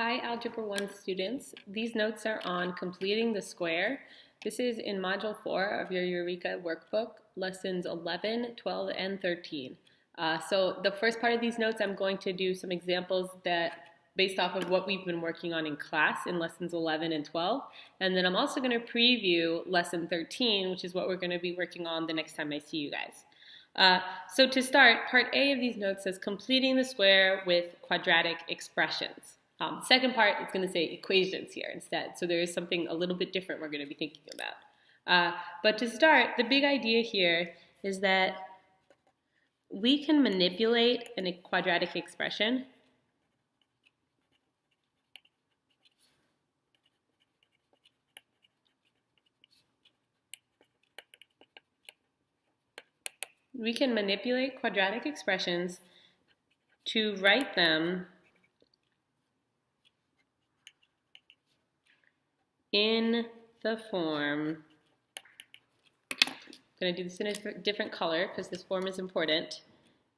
Hi, Algebra 1 students. These notes are on completing the square. This is in Module 4 of your Eureka workbook, lessons 11, 12, and 13. So the first part of these notes, I'm going to do some examples that based off of what we've been working on in class in lessons 11 and 12. And then I'm also going to preview lesson 13, which is what we're going to be working on the next time I see you guys. So to start, part A of these notes says completing the square with quadratic expressions. Second part, it's going to say equations here instead. So there is something a little bit different we're going to be thinking about. But to start, the big idea here is that we can manipulate a quadratic expression to write them in the form, I'm going to do this in a different color because this form is important,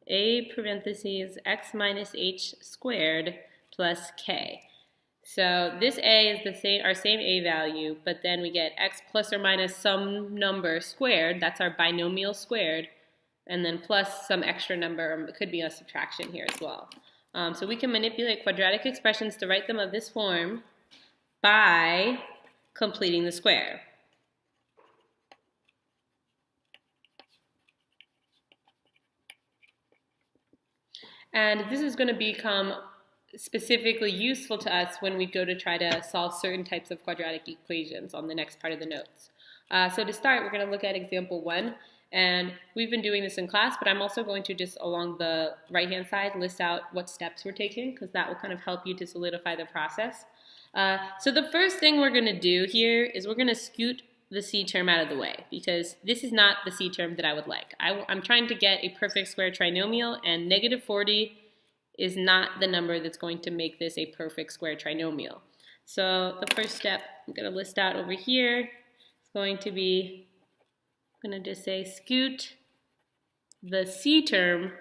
a parentheses x minus h squared plus k. So this a is our same a value, but then we get x plus or minus some number squared, that's our binomial squared, and then plus some extra number, it could be a subtraction here as well. So we can manipulate quadratic expressions to write them of this form by completing the square. And this is going to become specifically useful to us when we go to try to solve certain types of quadratic equations on the next part of the notes. So to start, we're going to look at example 1. And we've been doing this in class, but I'm also going to just along the right-hand side list out what steps we're taking because that will kind of help you to solidify the process. So the first thing we're going to do here is we're going to scoot the c term out of the way because this is not the c term that I would like. I'm trying to get a perfect square trinomial, and negative 40 is not the number that's going to make this a perfect square trinomial. So the first step I'm going to list out over here is going to be, I'm going to just say scoot the c term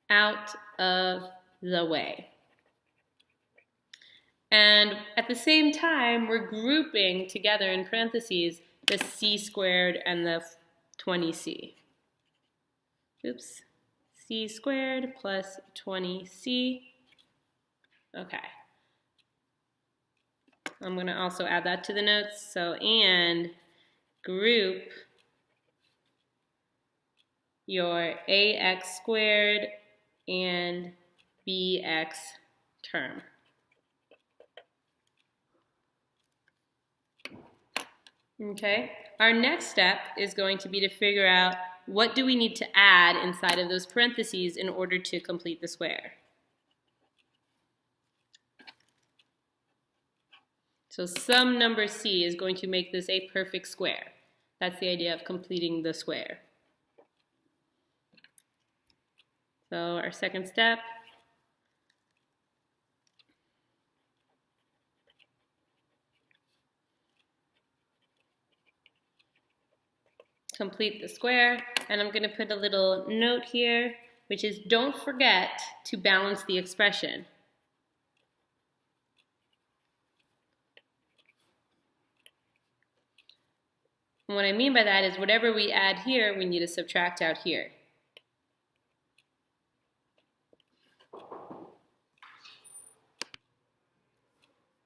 out of the way. And at the same time, we're grouping together in parentheses the c squared and the 20c. Oops, c squared plus 20c. Okay. I'm going to also add that to the notes. So, and group your ax squared and bx term. Okay, our next step is going to be to figure out what do we need to add inside of those parentheses in order to complete the square. So some number c is going to make this a perfect square. That's the idea of completing the square. So our second step, complete the square, and I'm going to put a little note here, which is don't forget to balance the expression. And what I mean by that is whatever we add here, we need to subtract out here.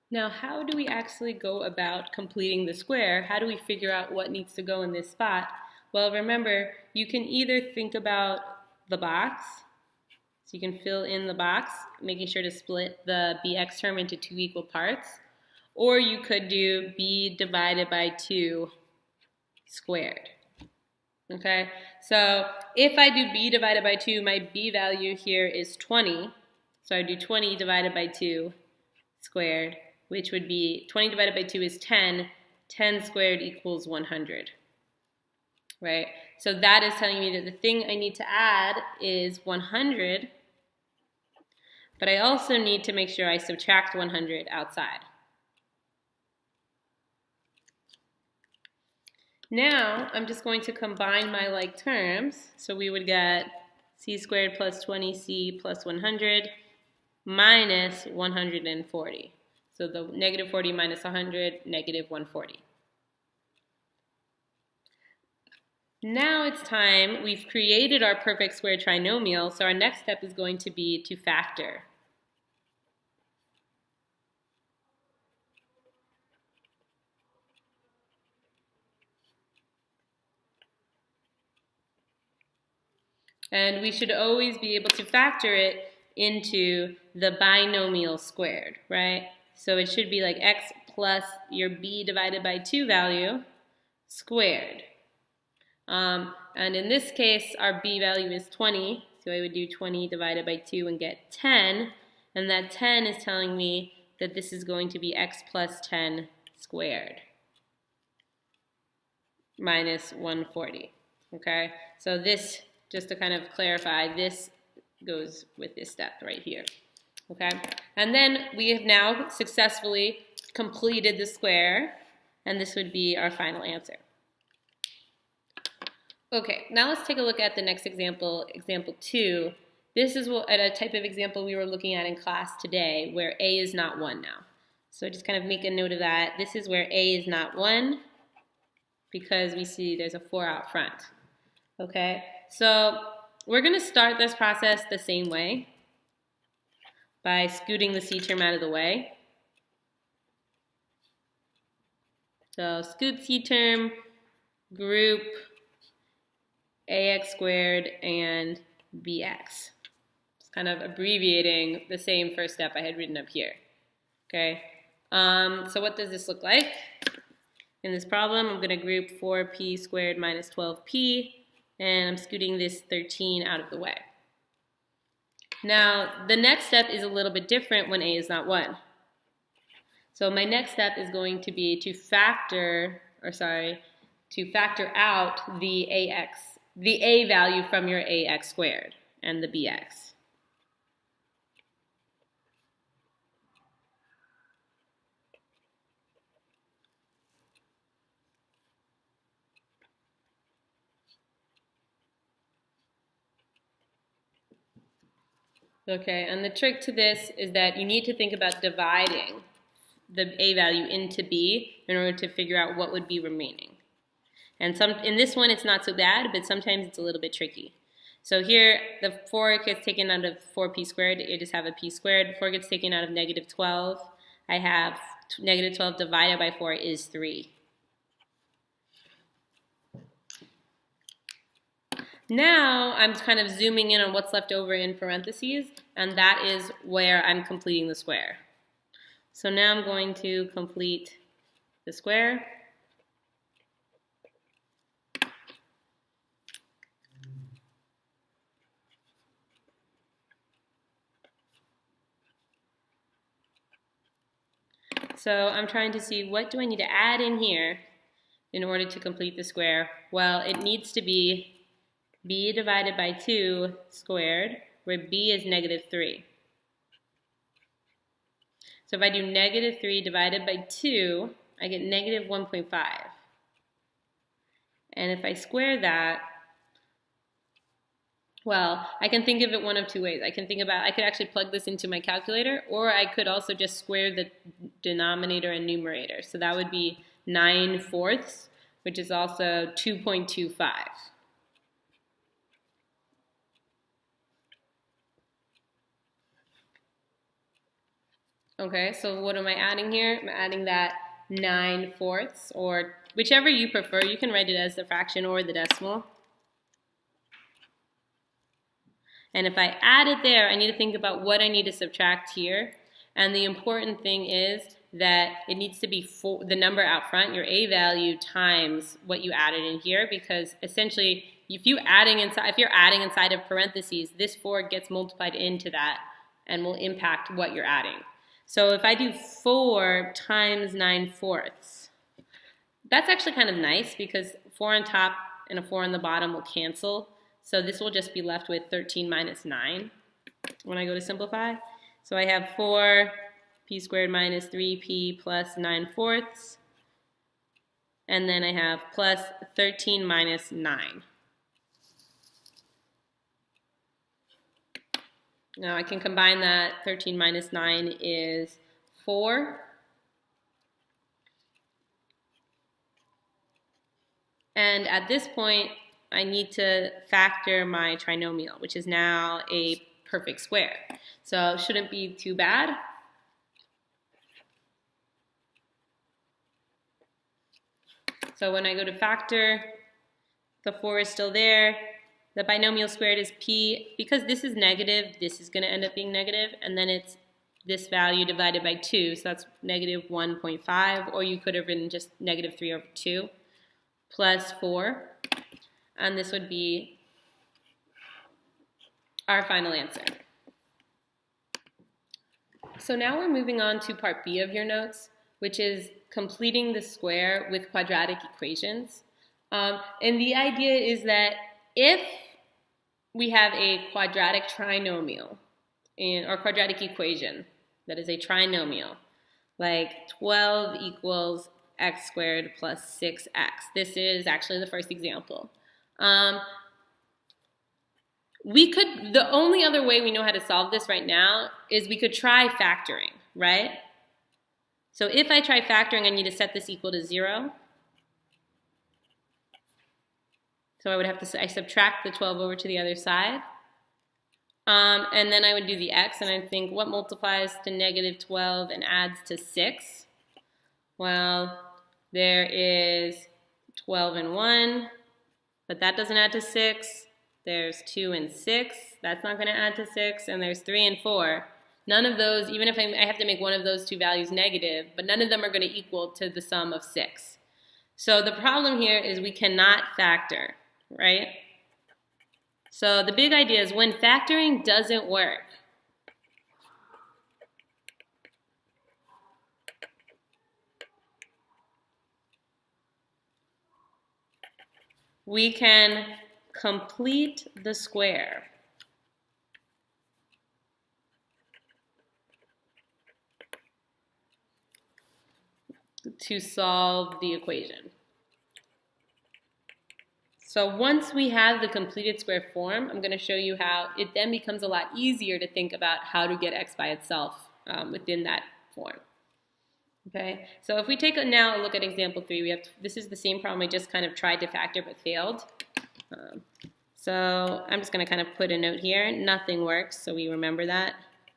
Now, how do we actually go about completing the square? How do we figure out what needs to go in this spot? Well, remember, you can either think about the box, so you can fill in the box, making sure to split the bx term into 2 equal parts, or you could do b divided by 2 squared. Okay, so if I do b divided by 2, my b value here is 20, so I do 20 divided by 2 squared, which would be 20 divided by 2 is 10. 10 squared equals 100, right? So that is telling me that the thing I need to add is 100, but I also need to make sure I subtract 100 outside. Now I'm just going to combine my like terms, so we would get c squared plus 20c plus 100 minus 140. So the negative 40 minus 100, negative 140. Now it's time. We've created our perfect square trinomial, so our next step is going to be to factor. And we should always be able to factor it into the binomial squared, right? So it should be like x plus your b divided by 2 value squared. And in this case, our b value is 20, so I would do 20 divided by 2 and get 10. And that 10 is telling me that this is going to be x plus 10 squared minus 140, okay? So this, just to kind of clarify, this goes with this step right here, okay? And then we have now successfully completed the square, and this would be our final answer. Okay, now let's take a look at the next example, example 2. This is a type of example we were looking at in class today, where a is not 1 now. So just kind of make a note of that. This is where a is not 1, because we see there's a 4 out front. Okay, so we're going to start this process the same way, by scooting the c term out of the way. So scoot c term, group ax squared and bx. It's kind of abbreviating the same first step I had written up here. Okay, so what does this look like? In this problem, I'm going to group 4p squared minus 12p, and I'm scooting this 13 out of the way. Now, the next step is a little bit different when a is not 1. So my next step is going to be to factor out the a value from your ax squared and the bx. Okay, and the trick to this is that you need to think about dividing the a value into b in order to figure out what would be remaining. And in this one, it's not so bad, but sometimes it's a little bit tricky. So here, the 4 gets taken out of 4p squared. You just have a p squared. 4 gets taken out of negative 12. I have negative 12 divided by 4 is 3. Now I'm kind of zooming in on what's left over in parentheses, and that is where I'm completing the square. So now I'm going to complete the square. So I'm trying to see, what do I need to add in here in order to complete the square? Well, it needs to be b divided by 2 squared, where b is negative 3. So if I do negative 3 divided by 2, I get negative 1.5. And if I square that, well, I can think of it one of two ways. I could actually plug this into my calculator, or I could also just square the denominator and numerator. So that would be 9/4, which is also 2.25. Okay, so what am I adding here? I'm adding that 9/4, or whichever you prefer. You can write it as the fraction or the decimal. And if I add it there, I need to think about what I need to subtract here. And the important thing is that it needs to be the number out front, your a value, times what you added in here, because essentially if you're adding inside of parentheses, this 4 gets multiplied into that and will impact what you're adding. So if I do 4 times 9/4, that's actually kind of nice, because 4 on top and a 4 on the bottom will cancel. So this will just be left with 13 minus 9 when I go to simplify. So I have 4p squared minus 3p plus 9/4. And then I have plus 13 minus 9. Now I can combine that. 13 minus 9 is 4. And at this point, I need to factor my trinomial, which is now a perfect square. So it shouldn't be too bad. So when I go to factor, the 4 is still there. The binomial squared is p. Because this is negative, this is going to end up being negative, and then it's this value divided by 2, so that's negative 1.5, or you could have written just negative 3 over 2 plus 4, and this would be our final answer. So now we're moving on to part B of your notes, which is completing the square with quadratic equations. And the idea is that if we have a quadratic trinomial or quadratic equation that is a trinomial, like 12 equals x squared plus 6x. This is actually the first example. The only other way we know how to solve this right now is we could try factoring, right? So if I try factoring, I need to set this equal to 0. So I would have to, I subtract the 12 over to the other side. And then I would do the x, and I think what multiplies to negative 12 and adds to 6? Well, there is 12 and 1, but that doesn't add to 6. There's 2 and 6. That's not going to add to 6. And there's 3 and 4. None of those, even if I have to make one of those two values negative, but none of them are going to equal to the sum of 6. So the problem here is we cannot factor, right? So the big idea is when factoring doesn't work, we can complete the square. To solve the equation. So once we have the completed square form, I'm going to show you how it then becomes a lot easier to think about how to get x by itself within that form. Okay, so if we take now a look at example 3, this is the same problem I just kind of tried to factor but failed. So I'm just going to kind of put a note here. Nothing works, so we remember that.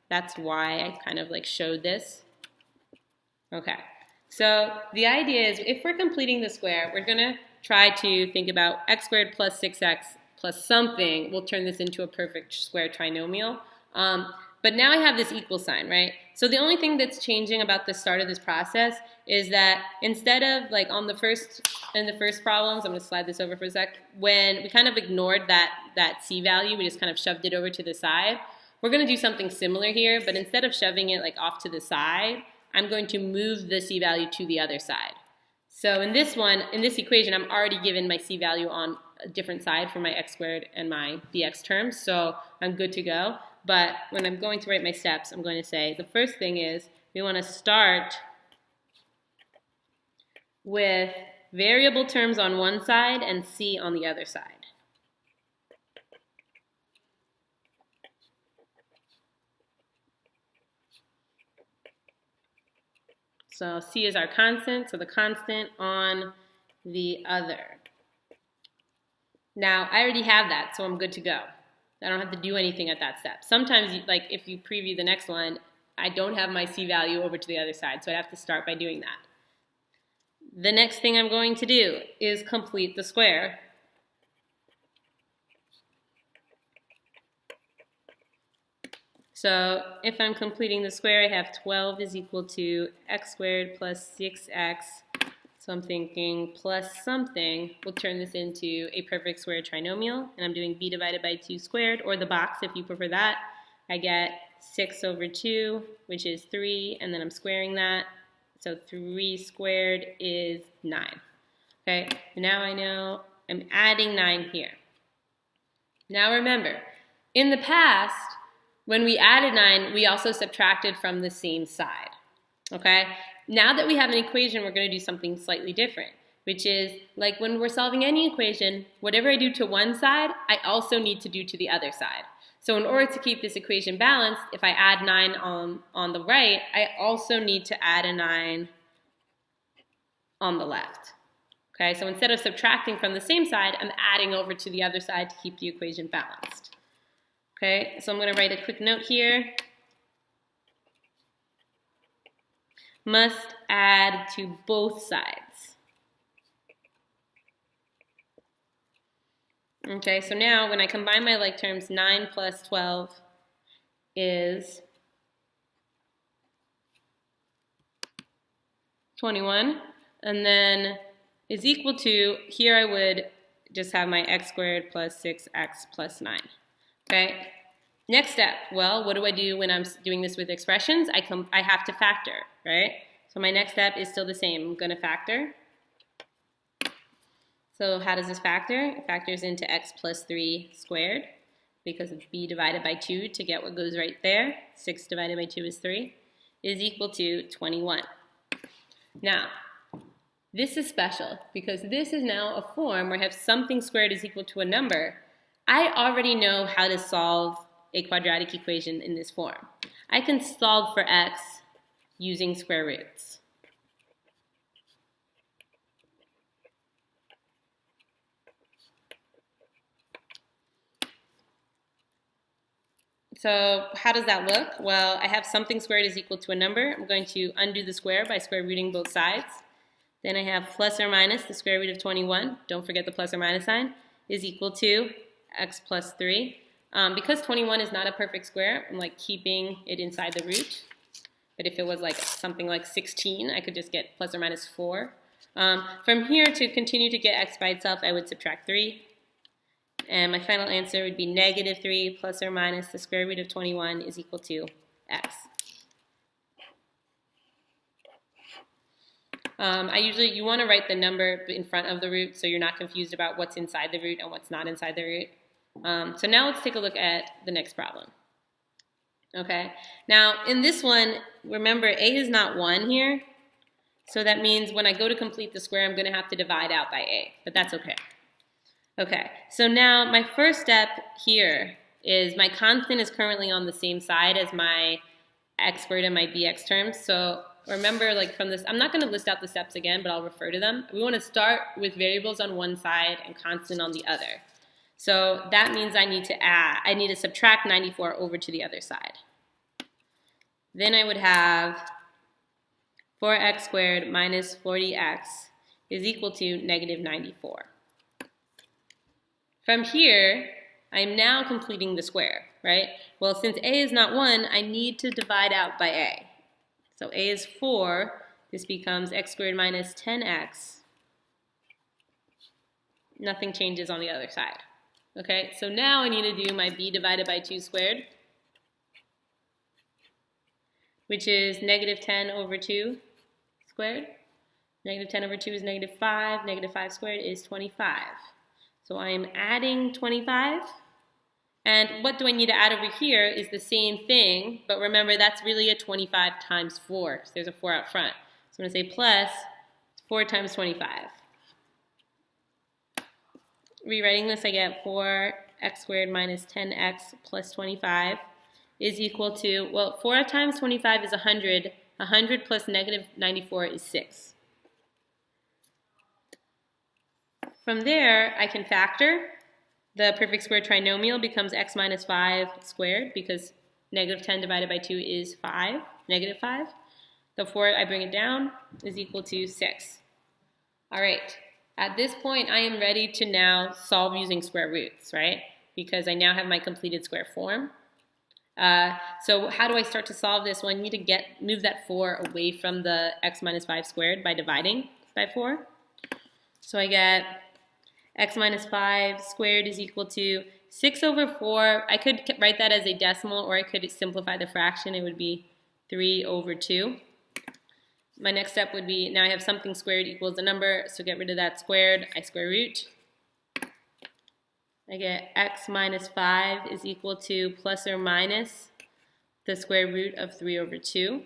That's why I kind of like showed this. Okay. So the idea is if we're completing the square, we're going to try to think about x squared plus 6x plus something. We'll turn this into a perfect square trinomial. But now I have this equal sign, right? So the only thing that's changing about the start of this process is that instead of like in the first problems, I'm going to slide this over for a sec, when we kind of ignored that c value, we just kind of shoved it over to the side. We're going to do something similar here, but instead of shoving it like off to the side, I'm going to move the c value to the other side. So in this equation, I'm already given my c value on a different side for my x squared and my dx terms, so I'm good to go. But when I'm going to write my steps, I'm going to say the first thing is we want to start with variable terms on one side and c on the other side. So c is our constant, so the constant on the other. Now, I already have that, so I'm good to go. I don't have to do anything at that step. Sometimes, like if you preview the next one, I don't have my c value over to the other side, so I have to start by doing that. The next thing I'm going to do is complete the square. So if I'm completing the square, I have 12 is equal to x squared plus 6x. So I'm thinking plus something. We'll turn this into a perfect square trinomial. And I'm doing b divided by 2 squared, or the box if you prefer that. I get 6 over 2, which is 3, and then I'm squaring that. So 3 squared is 9. Okay, and now I know I'm adding 9 here. Now remember, in the past, when we added 9, we also subtracted from the same side, okay? Now that we have an equation, we're going to do something slightly different, which is like when we're solving any equation, whatever I do to one side, I also need to do to the other side. So in order to keep this equation balanced, if I add 9 on the right, I also need to add a 9 on the left. Okay, so instead of subtracting from the same side, I'm adding over to the other side to keep the equation balanced. Okay, so I'm going to write a quick note here. Must add to both sides. Okay, so now when I combine my like terms, 9 plus 12 is 21, and then is equal to, here I would just have my x squared plus 6x plus 9. Okay, next step, well, what do I do when I'm doing this with expressions? I have to factor, right? So my next step is still the same. I'm going to factor. So how does this factor? It factors into x plus 3 squared because it's b divided by 2 to get what goes right there. 6 divided by 2 is 3, is equal to 21. Now, this is special because this is now a form where I have something squared is equal to a number. I already know how to solve a quadratic equation in this form. I can solve for x using square roots. So how does that look? Well, I have something squared is equal to a number. I'm going to undo the square by square rooting both sides. Then I have plus or minus the square root of 21. Don't forget the plus or minus sign, is equal to x plus 3. Because 21 is not a perfect square, I'm like keeping it inside the root. But if it was like something like 16, I could just get plus or minus 4. From here, to continue to get x by itself, I would subtract 3. And my final answer would be negative 3 plus or minus the square root of 21 is equal to x. You want to write the number in front of the root so you're not confused about what's inside the root and what's not inside the root. So now let's take a look at the next problem. Okay, now in this one, remember a is not 1 here. So that means when I go to complete the square, I'm going to have to divide out by a, but that's okay. Okay, so now my first step here is my constant is currently on the same side as my x squared and my bx terms. So remember, like from this, I'm not going to list out the steps again, but I'll refer to them. We want to start with variables on one side and constant on the other. So that means I need to subtract 94 over to the other side. Then I would have 4x squared minus 40x is equal to negative 94. From here, I'm now completing the square, right? Well, since a is not 1, I need to divide out by a. So a is 4. This becomes x squared minus 10x. Nothing changes on the other side. Okay, so now I need to do my b divided by 2 squared, which is negative 10 over 2 squared. Negative 10 over 2 is negative 5. Negative 5 squared is 25. So I am adding 25. And what do I need to add over here is the same thing, but remember that's really a 25 times 4, because there's a 4 out front. So I'm going to say plus 4 times 25. Rewriting this, I get 4x squared minus 10x plus 25 is equal to, well, 4 times 25 is 100. 100 plus negative 94 is 6. From there, I can factor. The perfect square trinomial becomes x minus 5 squared because negative 10 divided by 2 is 5, negative 5. The 4, I bring it down, is equal to 6. All right, at this point, I am ready to now solve using square roots, right? Because I now have my completed square form. So how do I start to solve this? Well, I need to move that 4 away from the x minus 5 squared by dividing by 4. So I get x minus 5 squared is equal to 6 over 4. I could write that as a decimal, or I could simplify the fraction. It would be 3 over 2. My next step would be, now I have something squared equals a number, so get rid of that squared. I square root. I get x minus 5 is equal to plus or minus the square root of 3 over 2.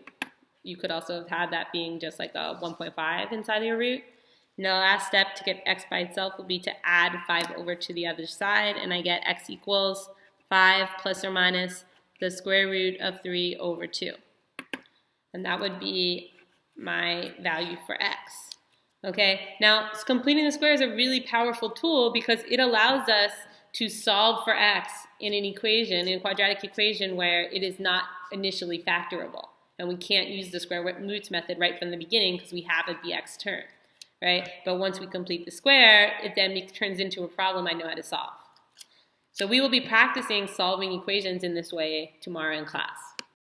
You could also have had that being just like a 1.5 inside of your root. And the last step to get x by itself will be to add 5 over to the other side, and I get x equals 5 plus or minus the square root of 3 over 2. And that would be my value for x. Okay, now completing the square is a really powerful tool because it allows us to solve for x in an equation, in a quadratic equation where it is not initially factorable. And we can't use the square roots method right from the beginning because we have a bx term, right? But once we complete the square, it then turns into a problem I know how to solve. So we will be practicing solving equations in this way tomorrow in class.